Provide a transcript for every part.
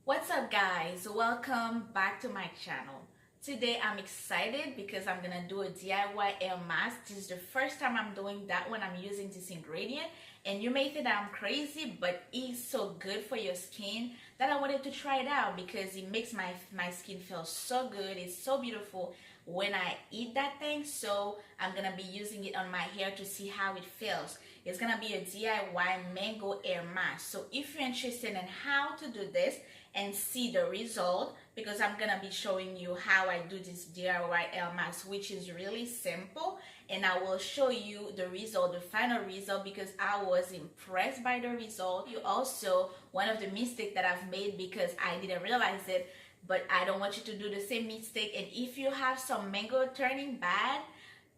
What's up guys? Welcome back to my channel. Today I'm excited because I'm gonna do a DIY air mask. This is the first time I'm doing that when I'm using this ingredient, and you may think that I'm crazy, but it's so good for your skin that I wanted to try it out because it makes my skin feel so good. It's so beautiful when I eat that thing. So I'm gonna be using it on my hair to see how it feels. It's gonna be a DIY mango air mask. So if you're interested in how to do this and see the result, because I'm gonna be showing you how I do this DIY air mask, which is really simple, and I will show you the result, the final result, because I was impressed by the result. You also, one of the mistakes that I've made because I didn't realize it, but I don't want you to do the same mistake. And if you have some mango turning bad,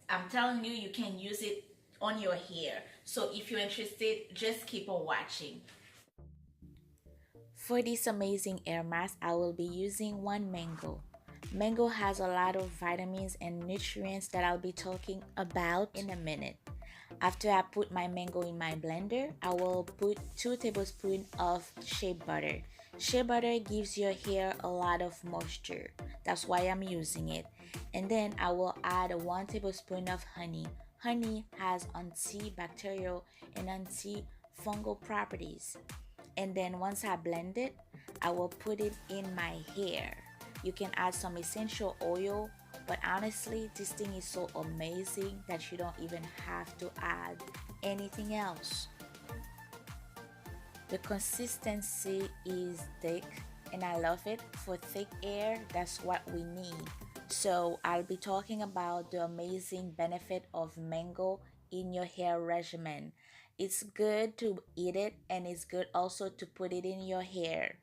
I'm telling you, you can use it on your hair. So if you're interested, just keep on watching. For this amazing air mask, I will be using one mango. Mango has a lot of vitamins and nutrients that I'll be talking about in a minute. After I put my mango in my blender, I will put 2 tablespoons of shea butter. Shea butter gives your hair a lot of moisture. That's why I'm using it. And then I will add 1 tablespoon of honey. Honey has antibacterial and antifungal properties. And then once I blend it, I will put it in my hair. You can add some essential oil, but honestly, this thing is so amazing that you don't even have to add anything else. The consistency is thick and I love it. For thick hair, that's what we need. So I'll be talking about the amazing benefit of mango in your hair regimen. It's good to eat it and it's good also to put it in your hair.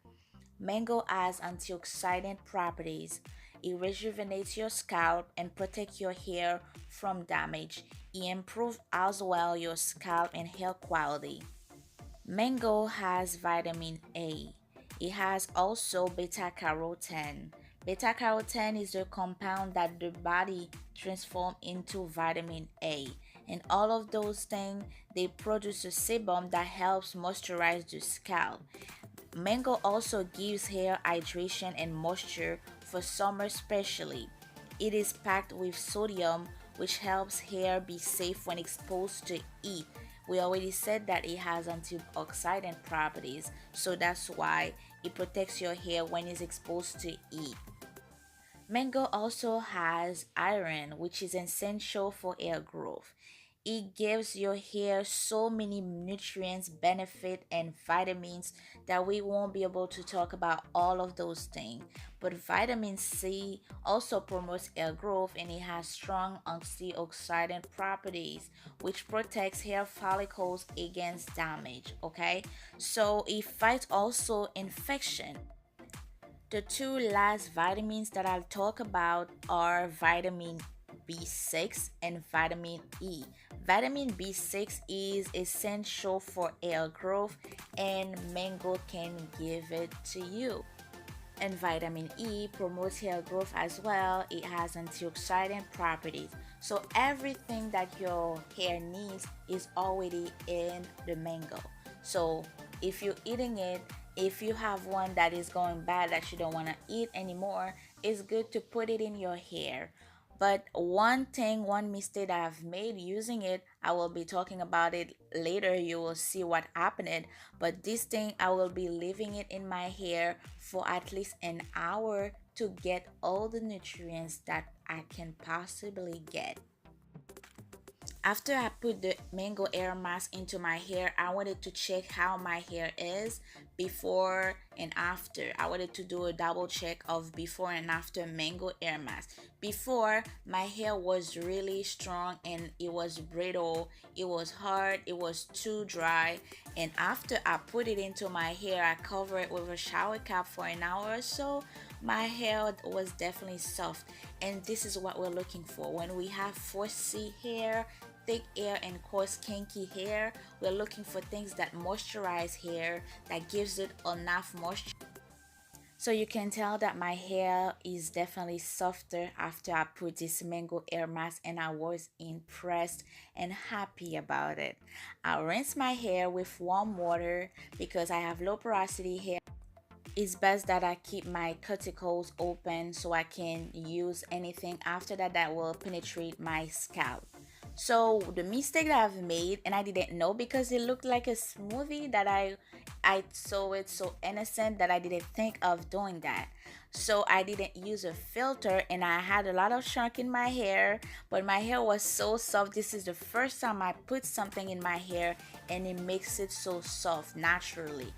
Mango has antioxidant properties. It rejuvenates your scalp and protects your hair from damage. It improves as well your scalp and hair quality. Mango has vitamin A. It has also beta carotene. Beta carotene is the compound that the body transforms into vitamin A. And all of those things, they produce a sebum that helps moisturize the scalp. Mango also gives hair hydration and moisture for summer especially. It is packed with sodium, which helps hair be safe when exposed to heat. We already said that it has antioxidant properties, so that's why it protects your hair when it's exposed to heat. Mango also has iron, which is essential for hair growth. It gives your hair so many nutrients, benefit, and vitamins that we won't be able to talk about all of those things. But vitamin C also promotes hair growth and it has strong antioxidant properties, which protects hair follicles against damage. Okay, so it fights also infection. The two last vitamins that I'll talk about are vitamin B6 and vitamin E. Vitamin B6 is essential for hair growth and mango can give it to you. And vitamin E promotes hair growth as well. It has antioxidant properties. So everything that your hair needs is already in the mango. So if you're eating it, if you have one that is going bad that you don't want to eat anymore, it's good to put it in your hair. But one thing, one mistake that I've made using it, I will be talking about it later. You will see what happened. But this thing, I will be leaving it in my hair for at least an hour to get all the nutrients that I can possibly get. After I put the mango air mask into my hair, I wanted to check how my hair is before and after. I wanted to do a double check of before and after mango air mask. Before, my hair was really strong and it was brittle, it was hard, it was too dry. And after I put it into my hair, I covered it with a shower cap for an hour or so. My hair was definitely soft, and this is what we're looking for when we have 4C hair, thick hair, and coarse kinky hair. We're looking for things that moisturize hair, that gives it enough moisture. So you can tell that my hair is definitely softer after I put this mango air mask, and I was impressed and happy about it. I rinse my hair with warm water because I have low porosity hair. it's best that I keep my cuticles open so I can use anything after that that will penetrate my scalp. So the mistake that I've made, and I didn't know because it looked like a smoothie, that I saw it so innocent that I didn't think of doing that. So I didn't use a filter, and I had a lot of chunk in my hair, but my hair was so soft. This is the first time I put something in my hair and it makes it so soft naturally,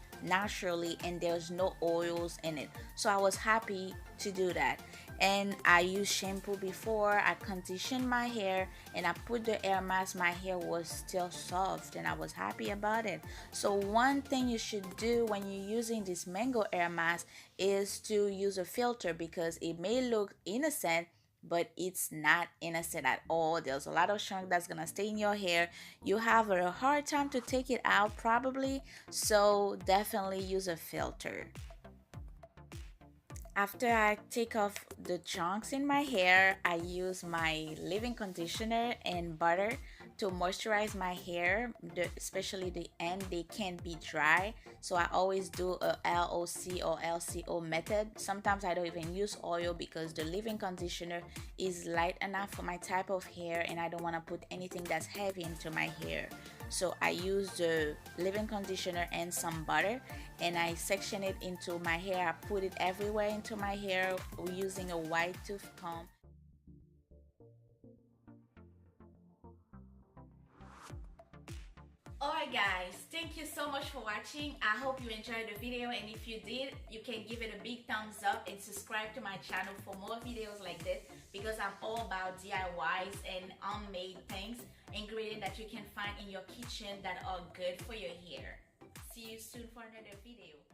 and there's no oils in it. So I was happy to do that. And I used shampoo before I conditioned my hair, and I put the air mask. My hair was still soft and I was happy about it. So one thing you should do when you're using this mango air mask is to use a filter, because it may look innocent, but it's not innocent at all. There's a lot of chunk that's gonna stay in your hair. You have a hard time to take it out probably, so definitely use a filter. After I take off the chunks in my hair, I use my leave-in conditioner and butter to moisturize my hair, especially the end. They can be dry, so I always do a LOC or LCO method. Sometimes I don't even use oil because the leave-in conditioner is light enough for my type of hair, and I don't want to put anything that's heavy into my hair. So I use the leave-in conditioner and some butter, and I section it into my hair. I put it everywhere into my hair using a wide tooth comb. Alright guys, thank you so much for watching. I hope you enjoyed the video, and if you did, you can give it a big thumbs up and subscribe to my channel for more videos like this, because I'm all about DIYs and unmade things, ingredients that you can find in your kitchen that are good for your hair. See you soon for another video.